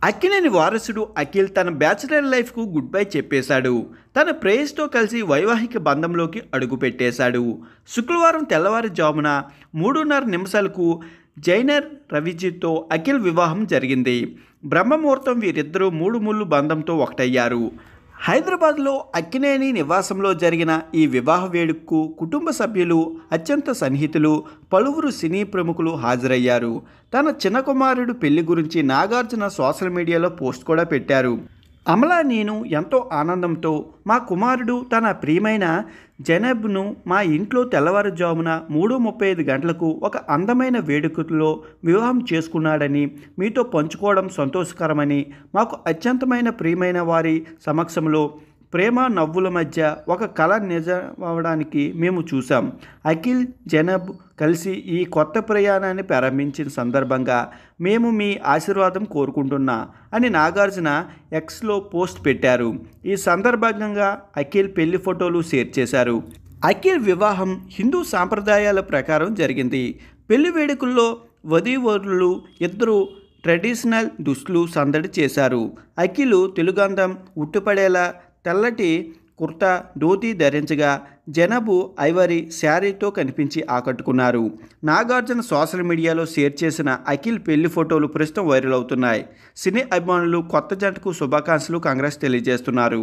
అక్కినేని వారసుడు అఖిల్ తన bachelor లైఫ్కు good bye చెప్పేశాడు. తన ప్రేయస్తో కలిసి వైవాహిక బంధంలోకి అడుగుపెట్టేశాడు. శుక్రవారం తెల్లవారుజామున 3:30 జైనర్ రవిజిత్తో అఖిల్ వివాహం జరిగింది. బ్రహ్మముహూర్తం వీరిద్దరూ 3 ముళ్ళు బంధంతో ఒకటయ్యారు. హైదరాబాద్లో అక్కినేని నివాసంలో జరిగిన ఈ వివాహ వేడుకకు కుటుంబ సభ్యులు, అత్యంత సన్నిహితులు, పలువురు సినీ ప్రముఖులు హాజరయ్యారు. తన చిన్న కుమారుడు పెళ్లి గురించి నాగార్జున సోషల్ మీడియాలో పోస్ట్ కూడా పెట్టారు. అమలా నేను ఎంతో ఆనందంతో మా కుమారుడు తన ప్రియమైన జైనబ్ను మా ఇంట్లో తెల్లవారుజామున 3:35 ఒక అందమైన వేడుకలో వివాహం చేసుకున్నాడని మీతో పంచుకోవడం సంతోషకరమని, మాకు అత్యంతమైన ప్రియమైన వారి సమక్షంలో ప్రేమ నవ్వుల మధ్య ఒక కళ నిజమవడానికి మేము చూసాం. అఖిల్, జైనబ్ కలిసి ఈ కొత్త ప్రయాణాన్ని ప్రారంభించిన సందర్భంగా మేము మీ ఆశీర్వాదం కోరుకుంటున్నా అని నాగార్జున ఎక్స్లో పోస్ట్ పెట్టారు. ఈ సందర్భంగా అఖిల్ పెళ్లి ఫోటోలు షేర్ చేశారు. అఖిల్ వివాహం హిందూ సాంప్రదాయాల ప్రకారం జరిగింది. పెళ్లి వేడుకల్లో వధూవరులు ఇద్దరు ట్రెడిషనల్ దుస్తులు సందడి చేశారు. అఖిల్ తెలుగంధం ఉట్టిపడేలా తెల్లటి కుర్తా, ధోతీ ధరించగా జైనబ్ ఐవరీ శారీతో కనిపించి ఆకట్టుకున్నారు. నాగార్జున సోషల్ మీడియాలో షేర్ చేసిన అఖిల్ పెళ్లి ఫోటోలు ప్రస్తుతం వైరల్ అవుతున్నాయి. సినీ అభిమానులు కొత్త జంటకు శుభాకాంక్షలు, కంగ్రాట్స్ తెలియజేస్తున్నారు.